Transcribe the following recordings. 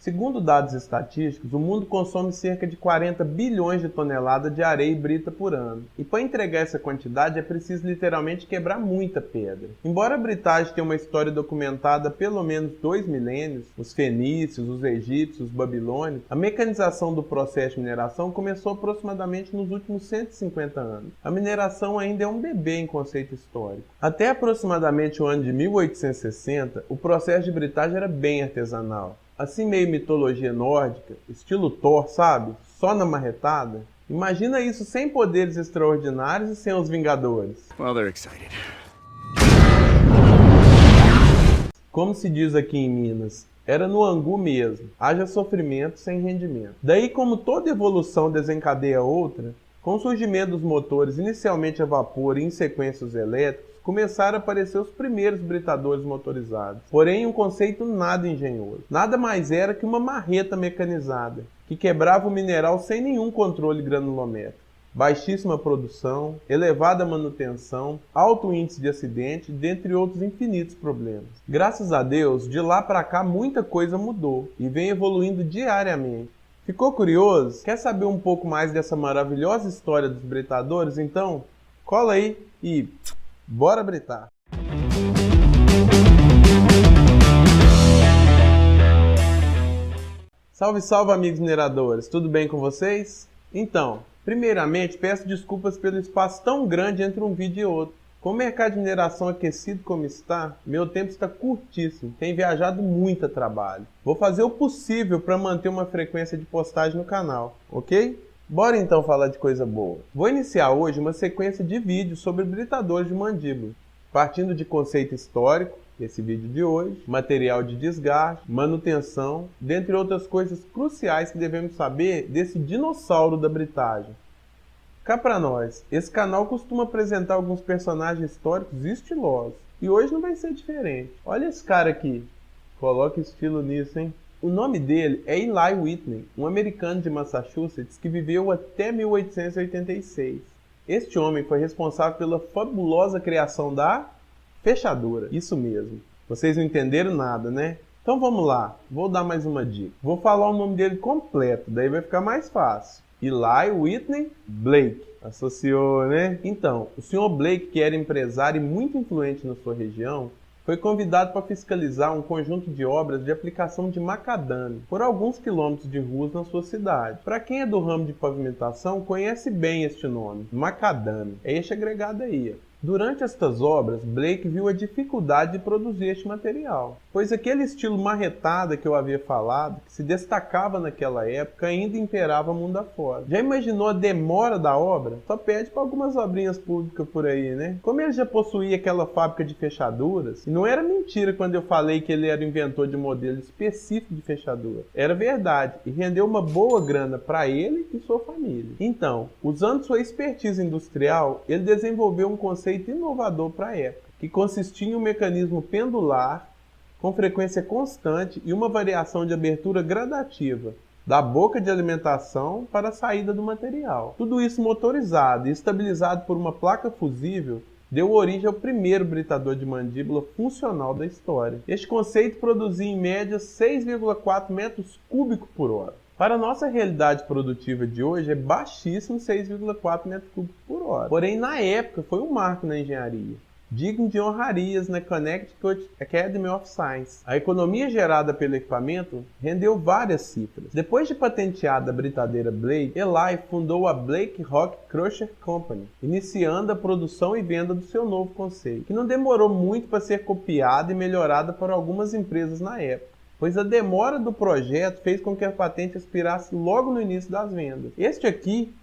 Segundo dados estatísticos, o mundo consome cerca de 40 bilhões de toneladas de areia e brita por ano. E para entregar essa quantidade é preciso literalmente quebrar muita pedra. Embora a britagem tenha uma história documentada há pelo menos 2 milênios, os fenícios, os egípcios, os babilônios, a mecanização do processo de mineração começou aproximadamente nos últimos 150 anos. A mineração ainda é um bebê em conceito histórico. Até aproximadamente o ano de 1860, o processo de britagem era bem artesanal. Assim meio mitologia nórdica, estilo Thor, sabe? Só na marretada. Imagina isso sem poderes extraordinários e sem os Vingadores. Well, they're excited. Como se diz aqui em Minas, era no angu mesmo, haja sofrimento sem rendimento. Daí, como toda evolução desencadeia outra, com o surgimento dos motores inicialmente a vapor e em sequência os elétricos, começaram a aparecer os primeiros britadores motorizados. Porém, um conceito nada engenhoso. Nada mais era que uma marreta mecanizada, que quebrava o mineral sem nenhum controle granulométrico. Baixíssima produção, elevada manutenção, alto índice de acidente, dentre outros infinitos problemas. Graças a Deus, de lá para cá muita coisa mudou e vem evoluindo diariamente. Ficou curioso? Quer saber um pouco mais dessa maravilhosa história dos britadores? Então, cola aí e bora britar! Salve, salve, amigos mineradores! Tudo bem com vocês? Então, primeiramente, peço desculpas pelo espaço tão grande entre um vídeo e outro. Com o mercado de mineração aquecido como está, meu tempo está curtíssimo, tenho viajado muito a trabalho. Vou fazer o possível para manter uma frequência de postagem no canal, ok? Bora então falar de coisa boa. Vou iniciar hoje uma sequência de vídeos sobre britadores de mandíbula, partindo de conceito histórico, esse vídeo de hoje, material de desgaste, manutenção, dentre outras coisas cruciais que devemos saber desse dinossauro da britagem. Cá pra nós, esse canal costuma apresentar alguns personagens históricos estilosos, e hoje não vai ser diferente. Olha esse cara aqui, coloca estilo nisso, hein? O nome dele é Eli Whitney, um americano de Massachusetts que viveu até 1886. Este homem foi responsável pela fabulosa criação da fechadura. Isso mesmo. Vocês não entenderam nada, né? Então vamos lá, vou dar mais uma dica. Vou falar o nome dele completo, daí vai ficar mais fácil. Eli Whitney Blake. Associou, né? Então, o Sr. Blake, que era empresário e muito influente na sua região, foi convidado para fiscalizar um conjunto de obras de aplicação de macadame por alguns quilômetros de ruas na sua cidade. Para quem é do ramo de pavimentação, conhece bem este nome, macadame. É este agregado aí, ó. Durante estas obras, Blake viu a dificuldade de produzir este material, pois aquele estilo marretada que eu havia falado, que se destacava naquela época, ainda imperava mundo afora. Já imaginou a demora da obra? Só pede para algumas obrinhas públicas por aí, né? Como ele já possuía aquela fábrica de fechaduras, e não era mentira quando eu falei que ele era inventor de um modelo específico de fechadura. Era verdade, e rendeu uma boa grana para ele e sua família. Então, usando sua expertise industrial, ele desenvolveu um conceito inovador para a época, que consistia em um mecanismo pendular com frequência constante e uma variação de abertura gradativa da boca de alimentação para a saída do material. Tudo isso motorizado e estabilizado por uma placa fusível deu origem ao primeiro britador de mandíbula funcional da história. Este conceito produzia em média 6,4 metros cúbicos por hora. Para a nossa realidade produtiva de hoje, é baixíssimo 6,4 metros cúbicos por hora. Porém, na época, foi um marco na engenharia, digno de honrarias na Connecticut Academy of Science. A economia gerada pelo equipamento rendeu várias cifras. Depois de patenteada a britadeira Blake, Eli fundou a Blake Rock Crusher Company, iniciando a produção e venda do seu novo conceito, que não demorou muito para ser copiada e melhorada por algumas empresas na época, pois a demora do projeto fez com que a patente expirasse logo no início das vendas. Este aqui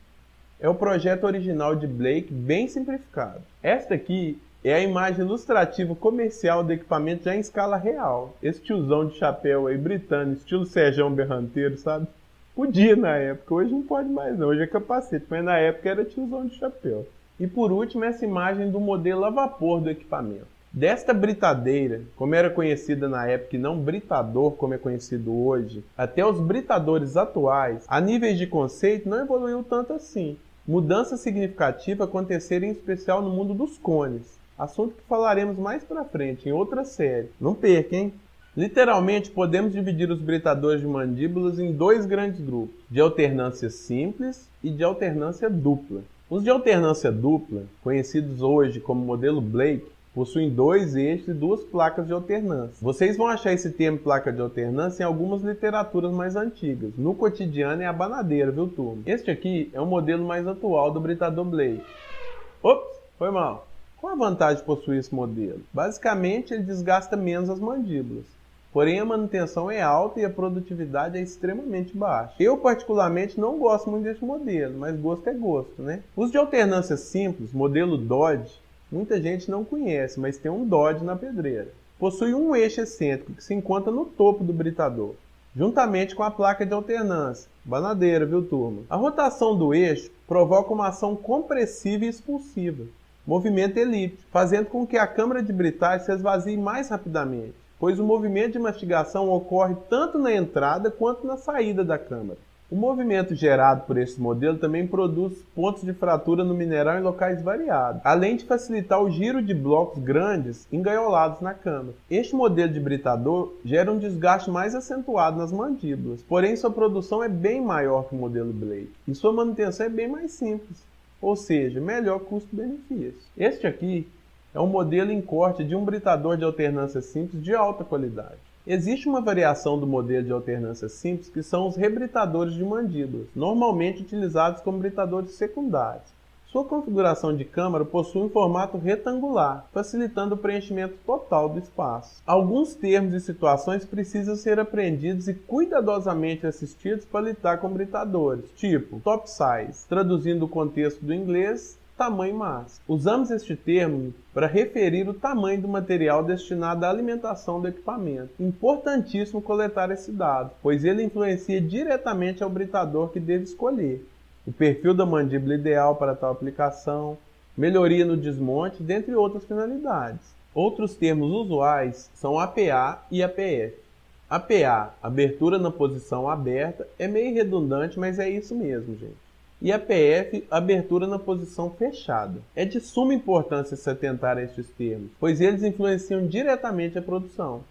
é o projeto original de Blake, bem simplificado. Esta aqui é a imagem ilustrativa comercial do equipamento já em escala real. Esse tiozão de chapéu aí, britânico, estilo Serjão Berranteiro, sabe? Podia na época, hoje não pode mais não, hoje é capacete, mas na época era tiozão de chapéu. E por último, essa imagem do modelo a vapor do equipamento. Desta britadeira, como era conhecida na época e não britador como é conhecido hoje, até os britadores atuais, a níveis de conceito não evoluiu tanto assim. Mudanças significativas aconteceram em especial no mundo dos cones, assunto que falaremos mais pra frente em outra série. Não perca, hein? Literalmente, podemos dividir os britadores de mandíbulas em dois grandes grupos, de alternância simples e de alternância dupla. Os de alternância dupla, conhecidos hoje como modelo Blake, possuem dois eixos e duas placas de alternância. Vocês vão achar esse termo placa de alternância em algumas literaturas mais antigas. No cotidiano é a banadeira, viu, turma? Este aqui é o modelo mais atual do britador Blake. Ops, foi mal. Qual a vantagem de possuir esse modelo? Basicamente, ele desgasta menos as mandíbulas. Porém, a manutenção é alta e a produtividade é extremamente baixa. Eu, particularmente, não gosto muito desse modelo, mas gosto é gosto, né? Os de alternância simples, modelo Dodge, muita gente não conhece, mas tem um Dodge na pedreira. Possui um eixo excêntrico que se encontra no topo do britador, juntamente com a placa de alternância. Banadeira, viu, turma? A rotação do eixo provoca uma ação compressiva e expulsiva, movimento elíptico, fazendo com que a câmara de britagem se esvazie mais rapidamente, pois o movimento de mastigação ocorre tanto na entrada quanto na saída da câmara. O movimento gerado por esse modelo também produz pontos de fratura no mineral em locais variados, além de facilitar o giro de blocos grandes engaiolados na câmara. Este modelo de britador gera um desgaste mais acentuado nas mandíbulas, porém sua produção é bem maior que o modelo Blake, e sua manutenção é bem mais simples, ou seja, melhor custo-benefício. Este aqui é um modelo em corte de um britador de alternância simples de alta qualidade. Existe uma variação do modelo de alternância simples que são os rebritadores de mandíbulas, normalmente utilizados como britadores secundários. Sua configuração de câmara possui um formato retangular, facilitando o preenchimento total do espaço. Alguns termos e situações precisam ser aprendidos e cuidadosamente assistidos para lidar com britadores, tipo top size, traduzindo o contexto do inglês, tamanho máximo. Usamos este termo para referir o tamanho do material destinado à alimentação do equipamento. Importantíssimo coletar esse dado, pois ele influencia diretamente ao britador que deve escolher, o perfil da mandíbula ideal para tal aplicação, melhoria no desmonte, dentre outras finalidades. Outros termos usuais são APA e APF. APA, abertura na posição aberta, é meio redundante, mas é isso mesmo, gente. E a PF, abertura na posição fechada. É de suma importância se atentar a estes termos, pois eles influenciam diretamente a produção.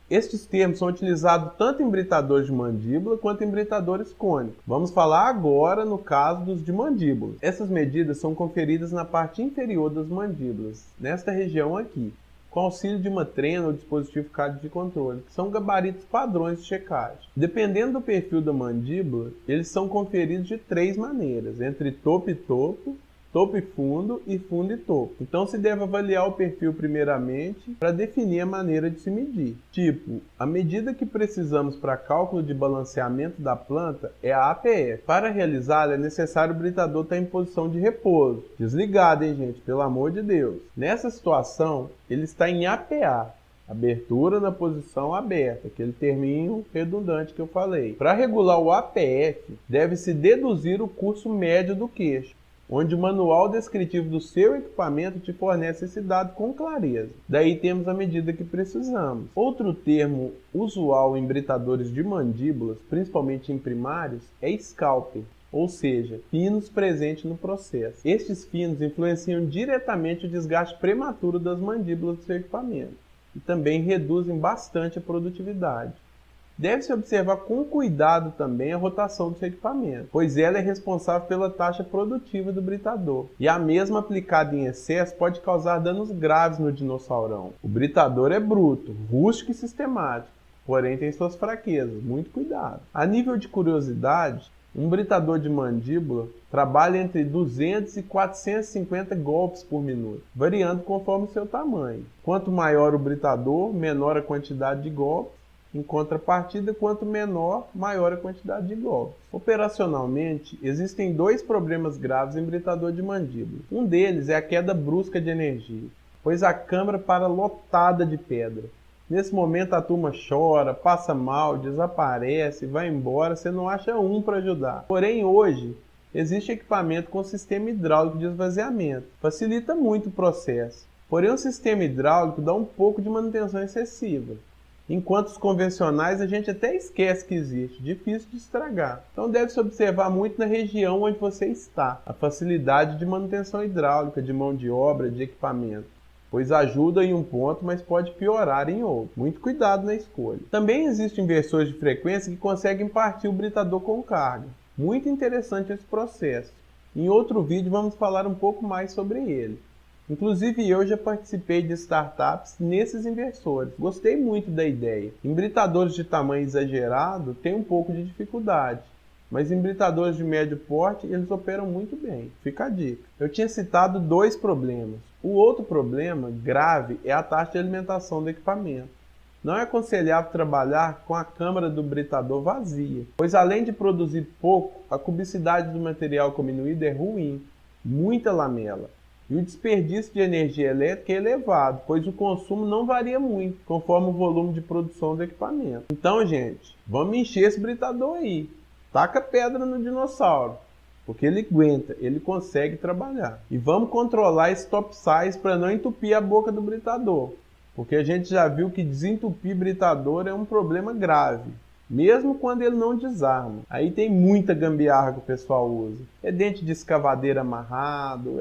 Estes termos são utilizados tanto em britadores de mandíbula quanto em britadores cônicos. Vamos falar agora no caso dos de mandíbula. Essas medidas são conferidas na parte inferior das mandíbulas, nesta região aqui, com auxílio de uma trena ou dispositivo de controle, que são gabaritos padrões de checagem. Dependendo do perfil da mandíbula, eles são conferidos de três maneiras, entre topo e topo, topo e fundo e topo. Então se deve avaliar o perfil primeiramente para definir a maneira de se medir. Tipo, a medida que precisamos para cálculo de balanceamento da planta é a APF. Para realizá-la é necessário o britador estar em posição de repouso. Desligado, hein, gente? Pelo amor de Deus. Nessa situação, ele está em APA. Abertura na posição aberta, aquele terminho redundante que eu falei. Para regular o APF, deve-se deduzir o curso médio do queixo, onde o manual descritivo do seu equipamento te fornece esse dado com clareza. Daí temos a medida que precisamos. Outro termo usual em britadores de mandíbulas, principalmente em primários, é scalper, ou seja, pinos presentes no processo. Estes pinos influenciam diretamente o desgaste prematuro das mandíbulas do seu equipamento e também reduzem bastante a produtividade. Deve-se observar com cuidado também a rotação do seu equipamento, pois ela é responsável pela taxa produtiva do britador, e a mesma aplicada em excesso pode causar danos graves no dinossaurão. O britador é bruto, rústico e sistemático, porém tem suas fraquezas, muito cuidado. A nível de curiosidade, um britador de mandíbula trabalha entre 200 e 450 golpes por minuto, variando conforme o seu tamanho. Quanto maior o britador, menor a quantidade de golpes. Em contrapartida, quanto menor, maior a quantidade de golpes. Operacionalmente, existem dois problemas graves em britador de mandíbula. Um deles é a queda brusca de energia, pois a câmara para lotada de pedra. Nesse momento a turma chora, passa mal, desaparece, vai embora, você não acha um para ajudar. Porém, hoje, existe equipamento com sistema hidráulico de esvaziamento. Facilita muito o processo. Porém, o sistema hidráulico dá um pouco de manutenção excessiva. Enquanto os convencionais a gente até esquece que existe, difícil de estragar. Então deve-se observar muito na região onde você está, a facilidade de manutenção hidráulica, de mão de obra, de equipamento. pois ajuda em um ponto, mas pode piorar em outro. Muito cuidado na escolha. Também existem inversores de frequência que conseguem partir o britador com carga. Muito interessante esse processo. Em outro vídeo vamos falar um pouco mais sobre ele. Inclusive eu já participei de startups nesses inversores. Gostei muito da ideia. Em britadores de tamanho exagerado tem um pouco de dificuldade, mas em britadores de médio porte eles operam muito bem. Fica a dica. Eu tinha citado 2 problemas. O outro problema grave é a taxa de alimentação do equipamento. Não é aconselhável trabalhar com a câmara do britador vazia, pois além de produzir pouco, a cubicidade do material cominuído é ruim, muita lamela. E o desperdício de energia elétrica é elevado, pois o consumo não varia muito, conforme o volume de produção do equipamento. Então, gente, vamos encher esse britador aí. Taca pedra no dinossauro, porque ele aguenta, ele consegue trabalhar. E vamos controlar esse top size para não entupir a boca do britador, porque a gente já viu que desentupir britador é um problema grave, mesmo quando ele não desarma. Aí tem muita gambiarra que o pessoal usa. É dente de escavadeira amarrado,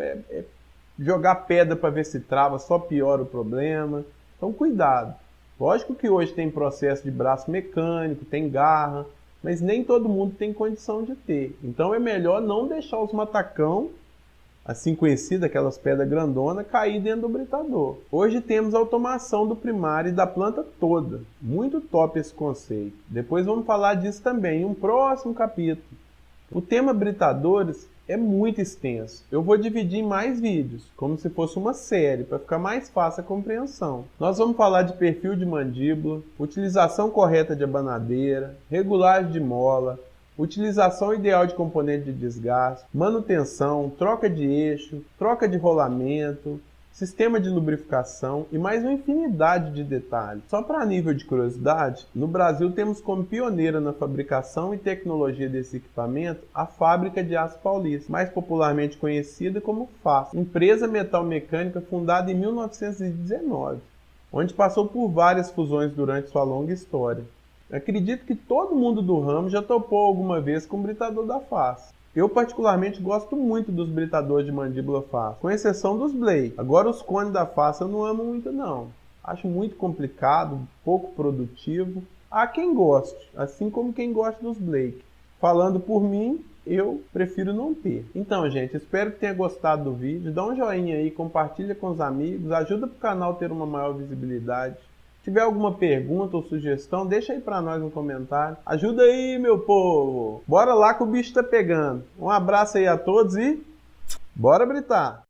jogar pedra para ver se trava, só piora o problema. Então cuidado. Lógico que hoje tem processo de braço mecânico, tem garra, mas nem todo mundo tem condição de ter. Então é melhor não deixar os matacão, assim conhecido, aquelas pedras grandonas, cair dentro do britador. Hoje temos a automação do primário e da planta toda. Muito top esse conceito. Depois vamos falar disso também em um próximo capítulo. O tema britadores é muito extenso. Eu vou dividir em mais vídeos, como se fosse uma série, para ficar mais fácil a compreensão. Nós vamos falar de perfil de mandíbula, utilização correta de abanadeira, regulagem de mola, utilização ideal de componente de desgaste, manutenção, troca de eixo, troca de rolamento, sistema de lubrificação e mais uma infinidade de detalhes. Só para nível de curiosidade, no Brasil temos como pioneira na fabricação e tecnologia desse equipamento a Fábrica de Aço Paulista, mais popularmente conhecida como FASA, empresa metal-mecânica fundada em 1919, onde passou por várias fusões durante sua longa história. Acredito que todo mundo do ramo já topou alguma vez com o britador da FASA. Eu particularmente gosto muito dos britadores de mandíbula FASA, com exceção dos Blade. Agora os cones da FASA eu não amo muito não. Acho muito complicado, pouco produtivo. Há quem goste, assim como quem gosta dos Blade. Falando por mim, eu prefiro não ter. Então, gente, espero que tenha gostado do vídeo. Dá um joinha aí, compartilha com os amigos, ajuda para o canal ter uma maior visibilidade. Se tiver alguma pergunta ou sugestão, deixa aí pra nós no comentário. Ajuda aí, meu povo! Bora lá que o bicho tá pegando. Um abraço aí a todos e bora britar!